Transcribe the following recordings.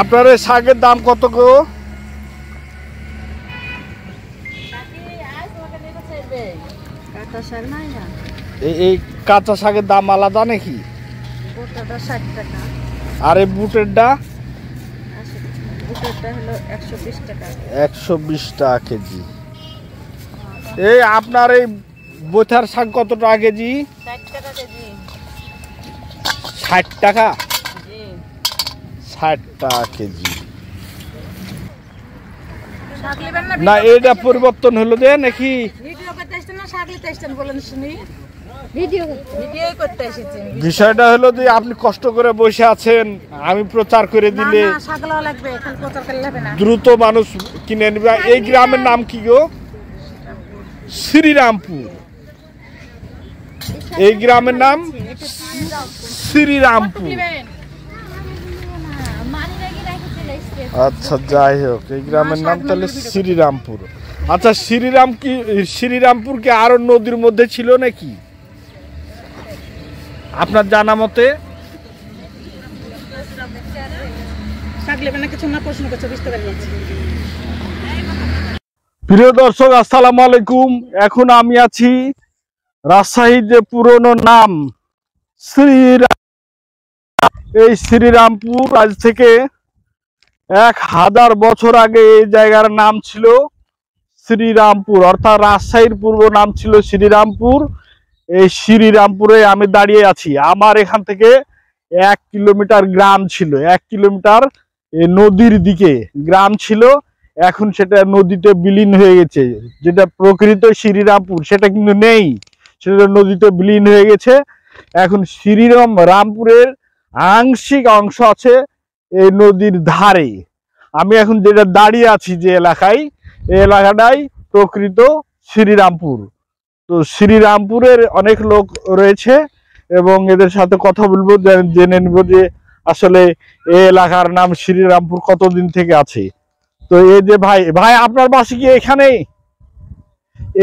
আপনার এই শাকের দাম কত গো? এই কাঁচা শাকের দাম আলাদা নাকি? আর এই বুটেরটা 120 টাকা কেজি। এই আপনার এই বোথার শাক কত টাকা কেজি? 60 টাকা 60 টাকা কেজি। না এটা পরিবর্তন হলো যে নাকি? বিষয়টা হলো যে আপনি কষ্ট করে বসে আছেন, আমি প্রচার করে দিলে দ্রুত মানুষ কিনে নেবে। এই গ্রামের নাম কি গো? শ্রীরামপুর। এই গ্রামের নাম শ্রীরামপুর। আচ্ছা যাই হোক, এই গ্রামের নাম তাহলে শ্রীরামপুর। আচ্ছা শ্রীরামপুর কি আরো নদীর মধ্যে ছিল নাকি আপনার জানা মতে? প্রিয় দর্শক আসসালামু আলাইকুম। এখন আমি আছি রাজশাহীর যে পুরনো নাম এই শ্রীরামপুর। আজ থেকে 1000 বছর আগে এই জায়গার নাম ছিল শ্রীরামপুর, অর্থাৎ রাজশাহীর পূর্ব নাম ছিল শ্রীরামপুর। এই শ্রীরামপুরে আমি দাঁড়িয়ে আছি। আমার এখান থেকে 1 কিলোমিটার গ্রাম ছিল, 1 কিলোমিটার নদীর দিকে গ্রাম ছিল। এখন সেটা নদীতে বিলীন হয়ে গেছে। যেটা প্রকৃত শ্রীরামপুর সেটা কিন্তু নেই, সেটা নদীতে বিলীন হয়ে গেছে। এখন শ্রীরামপুরের আংশিক অংশ আছে এই নদীর ধারে। আমি এখন যেটা দাঁড়িয়ে আছি যে এলাকায়, এই এলাকাটাই প্রকৃত শ্রীরামপুর। তো শ্রীরামপুরের অনেক লোক রয়েছে এবং এদের সাথে কথা বলবো, জেনে নেব যে আসলে এই এলাকার নাম শ্রীরামপুর কতদিন থেকে আছে। তো এই যে ভাই আপনার বাসা কি এখানে?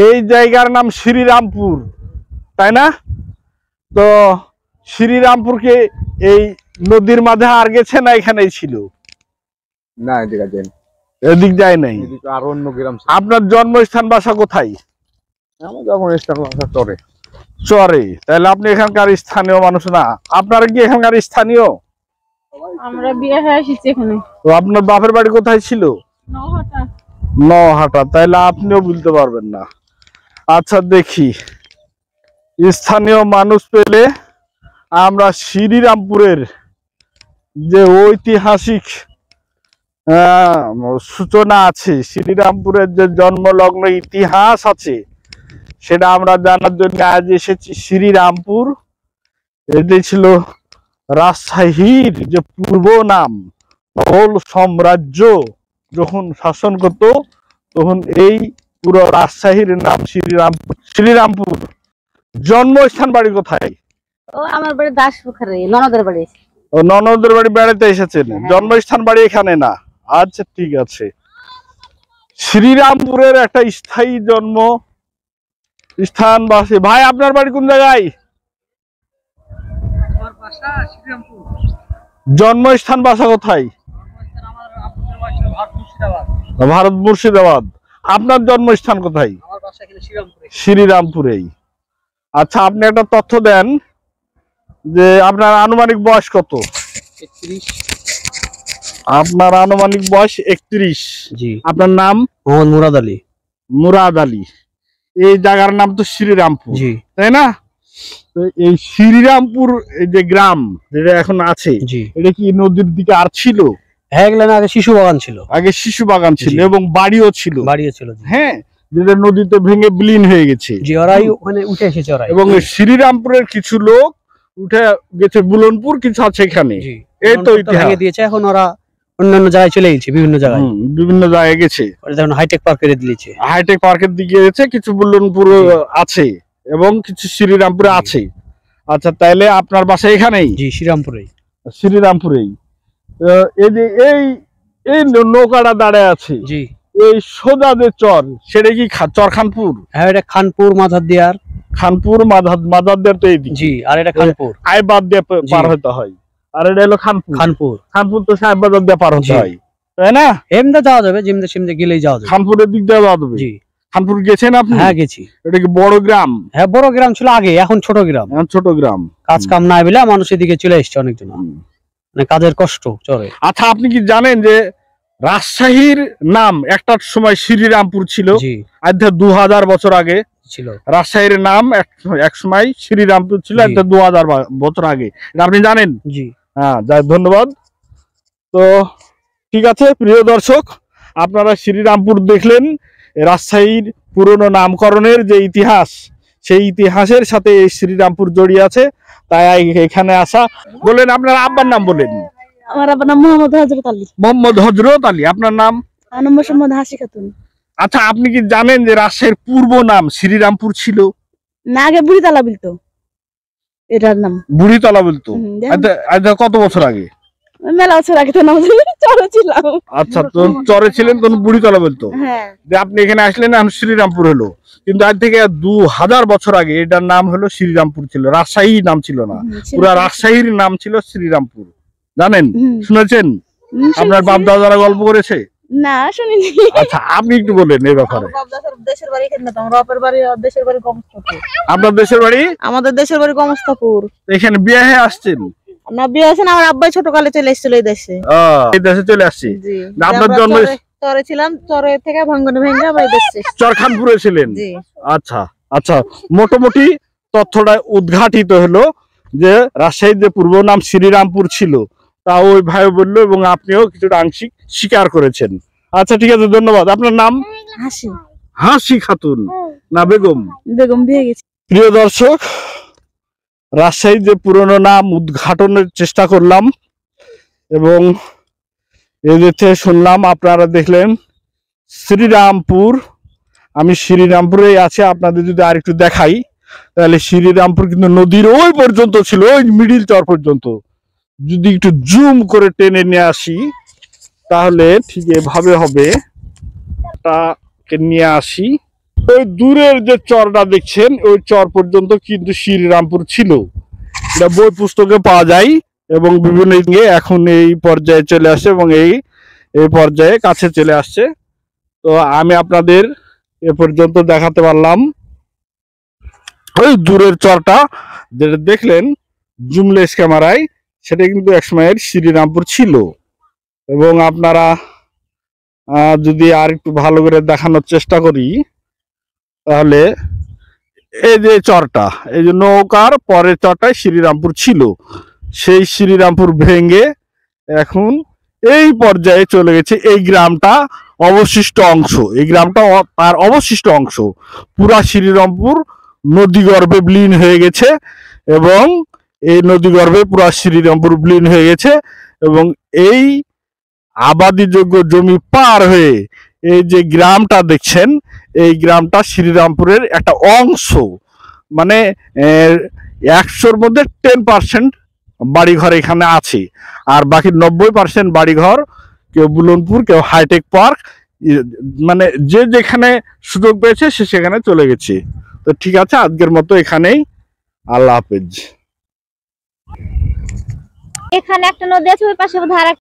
এই জায়গার নাম শ্রীরামপুর তাই না? তো শ্রীরামপুরকে এই নদীর মাঝে আর গেছে না এখানেই ছিল? না এদিকে যায়নি, এদিক যায় নাই। আর অন্য গ্রাম। আপনার জন্মস্থান বাসা কোথায়? আমার জন্মস্থান বাসা চরে। চরে। তাহলে আপনি এখানকার স্থানীয় মানুষ না? আপনারা কি এখানকার স্থানীয়? আমরা বিয়ে হয়ে এসেছি এখানে। তো আপনার বাপের বাড়ি কোথায় ছিল? নওহাটা। তাহলে আপনিও বলতে পারবেন না। আচ্ছা দেখি, স্থানীয় মানুষ পেলে আমরা শ্রীরামপুরের যে ঐতিহাসিক সূচনা আছে, শ্রীরামপুরের যে জন্মলগ্ন ইতিহাস আছে, সেটা আমরা জানার জন্য আজ এসেছি শ্রীরামপুর। এটি ছিল রাজশাহীর যে পূর্ব নাম। মুঘল সাম্রাজ্য যখন শাসন করত তখন এই পুরো রাজশাহীর নাম শ্রীরামপুর। জন্মস্থান বাড়ি কোথায়? ও আমার বাড়ি দাসপুখারে, ননদের বাড়ি। ও ননদের বাড়ি বেড়াতে এসেছেন, জন্মস্থান বাড়ি এখানে না? আচ্ছা ঠিক আছে। শ্রীরামপুরের একটা স্থায়ী জন্ম স্থান বাসী। ভাই আপনার বাড়ি কোন জায়গায়? জন্মস্থান বাসা কোথায়? ভারত মুর্শিদাবাদ। আপনার জন্মস্থান কোথায়? শ্রীরামপুরেই। আচ্ছা আপনি একটা তথ্য দেন যে আপনার আনুমানিক বয়স কত? 31। আপনার আনুমানিক বয়স 31। জি। আপনার নাম? মোহাম্মদ মুরাদ আলী। মুরাদ আলী। এই জায়গার নাম তো শ্রীরামপুর, জি তাই না? তো এই শ্রীরামপুর যে গ্রাম যেটা এখন আছে, এটা কি নদীর দিকে আর ছিল? হ্যাঁ, আগে শিশু বাগান ছিল। আগে শিশু বাগান ছিল এবং বাড়িও ছিল। হ্যাঁ, যেটা নদীতে ভেঙে বিলীন হয়ে গেছে। জি, ওরাই ওখানে উঠে এসেছে ওরাই। এবং শ্রীরামপুরের কিছু লোক উঠে গেছে বুলনপুর, কিছু আছে এখানে। এই তো ইতিহাস দিয়েছে। এখন ওরা অন্যান্য জায়গায় চলে গেছে, বিভিন্ন জায়গায় গেছে। হাইটেক পার্কের দিয়েছে, হাইটেক পার্কের দিকে গেছে। কিছু বুলনপুর আছে এবং কিছু শ্রীরামপুরে আছে। আচ্ছা তাইলে আপনার বাসা এখানেই? জি, শ্রীরামপুরেই। এই যে এই নৌকাটা দাঁড়ায় আছে, জি, এই সোজা যে চর, সেটা কি চর খানপুর? হ্যাঁ, এটা খানপুর মাঝারদিয়ার। খানপুর মাঝারদিয়ার তো এইদিকে। জি, আর এটা খানপুর। আইবাদ দিয়ে পার হতে হয়। আর এটা হলো খানপুর। খানপুর খানপুর তো সাহেব বাজার দিয়ে পার হতে জি। হয়, তাই না? এমনি যাওয়া যাবে, জিমদে সিমদে গেলেই যাওয়া যাবে। খানপুরের দিক দিয়ে যাওয়া যাবে। জি খানপুর গেছেন আপনি? হ্যাঁ গেছি। এটা কি বড় গ্রাম? হ্যাঁ বড় গ্রাম ছিল আগে, এখন ছোট গ্রাম। এখন ছোট গ্রাম। কাজ কাম নাই বলে মানুষ এদিকে চলে এসছে অনেকজন, মানে কাজের কষ্ট চলে। আচ্ছা, আপনি কি জানেন যে রাজশাহীর নাম একটা সময় শ্রীরামপুর ছিল? জি আজ 2000 বছর আগে ছিল। রাজশাহীর নাম এক সময় শ্রীরামপুর ছিল, জি। আজ 2000 বছর আগে। এটা আপনি জানেন? জি হ্যাঁ, যাই, ধন্যবাদ। তো ঠিক আছে প্রিয় দর্শক, আপনারা শ্রীরামপুর দেখলেন। রাজশাহীর পুরনো নামকরণের যে ইতিহাস, সেই ইতিহাসের সাথে এই শ্রীরামপুর জড়িয়ে আছে, তাই এখানে আসা। বলেন আপনার আব্বার নাম বলেন। আমার আবার নাম মোহাম্মদ হযরত আলী। মোহাম্মদ হযরত আলী। আপনার নাম? আমার নাম মোহাম্মদ হাসি খাতুন। আচ্ছা, আপনি কি জানেন যে রাজশাহীর পূর্ব নাম শ্রীরামপুর ছিল? না, আগে বুড়িতলা বলতো এটার নাম। বুড়িতলা বলতো? দেখেন। আজ কত বছর আগে? মেলা বছর আগে তো আমাদের চলে ছিলাম। আচ্ছা, তো চরে ছিলেন তখন বুড়িতলা বলতো। হ্যাঁ যে আপনি এখানে আসলেন, এখন শ্রীরামপুর হলো। কিন্তু আজ থেকে 2000 বছর আগে এটার নাম হলো শ্রীরামপুর ছিল, রাজশাহী নাম ছিল না। পুরা রাজশাহীর নাম ছিল শ্রীরামপুর, জানেন? শুনেছেন? আপনার বাপ দাদারা গল্প করেছে? না শুনিনি। আচ্ছা, আপনি একটু বলেন এই ব্যাপারে। দেশের বাড়ি এখানে না, আমার বাপের বাড়ি, দেশের বাড়ি গমস্তাপুর। আপনার দেশের বাড়ি? আমাদের দেশের বাড়ি গমস্তাপুর। এখানে বিয়ে হয়ে আসছেন? না, বিয়ে হয়েছে না, আমার আব্বাই ছোটকালে চলে এসেছিল এই দেশে। এই দেশে চলে আসছি। জি। আপনার জন্ম চরে ছিলাম, চরে থেকে ভাঙ্গনে ভেঙে আবার এই দেশে। চরখানপুরে ছিলেন? জি। আচ্ছা আচ্ছা, মোটামুটি তথ্যটা উদ্ঘাটিত হলো যে রাজশাহীর যে পূর্ব নাম শ্রীরামপুর ছিল, তা ওই ভাই বললো এবং আপনিও কিছুটা আংশিক স্বীকার করেছেন। আচ্ছা ঠিক আছে, ধন্যবাদ। আপনার নাম? হাসি। হাসি খাতুন না বেগম? বেগম বিয়ে গেছে। প্রিয় দর্শক, রাজশাহীর যে পুরনো নাম উদ্ঘাটনের চেষ্টা করলাম এবং এদের থেকে শুনলাম, আপনারা দেখলেন শ্রীরামপুর। আমি শ্রীরামপুরে আছি, আপনাদের যদি আর একটু দেখাই তাহলে শ্রীরামপুর কিন্তু নদীর ওই পর্যন্ত ছিল, ওই মিডিল চর পর্যন্ত। যদি একটু জুম করে টেনে নিয়ে আসি তাহলে ঠিক এভাবে হবে। তাকে নিয়ে আসি, ওই দূরের যে চরটা দেখছেন ওই চর পর্যন্ত কিন্তু শ্রীরামপুর ছিল। এটা বই পুস্তকে পাওয়া যায় এবং বিভিন্ন এখন এই পর্যায়ে চলে আসে এবং এই পর্যায়ে কাছে চলে আসছে। তো আমি আপনাদের এ পর্যন্ত দেখাতে পারলাম। ওই দূরের চরটা যেটা দেখলেন জুমলেস ক্যামেরায়, সেটা কিন্তু একসময়ের শ্রীরামপুর ছিল। এবং আপনারা যদি আর একটু ভালো করে দেখানোর চেষ্টা করি তাহলে এই যে চরটা, এই যে নৌকার পরের চরটায় শ্রীরামপুর ছিল, সেই শ্রীরামপুর ভেঙে এখন এই পর্যায়ে চলে গেছে। এই গ্রামটা অবশিষ্ট অংশ, এই গ্রামটা তার অবশিষ্ট অংশ। পুরা শ্রীরামপুর নদীগর্ভে বিলীন হয়ে গেছে এবং এই নদীগর্ভে পুরা শ্রীরামপুর বিলীন হয়ে গেছে এবং এই আবাদিযোগ্য জমি পার হয়ে এই যে গ্রামটা দেখছেন, এই গ্রামটা শ্রীরামপুরের একটা অংশ। মানে 100-র মধ্যে 10% বাড়িঘর এখানে আছে, আর বাকি 90% বাড়িঘর কেউ বুলনপুর, কেউ হাইটেক পার্ক, মানে যে যেখানে সুযোগ পেয়েছে সে সেখানে চলে গেছে। তো ঠিক আছে, আজকের মতো এখানেই। আল্লাহ হাফেজ। এখানে একটা নদী আছে, ওই পাশে বোধহয়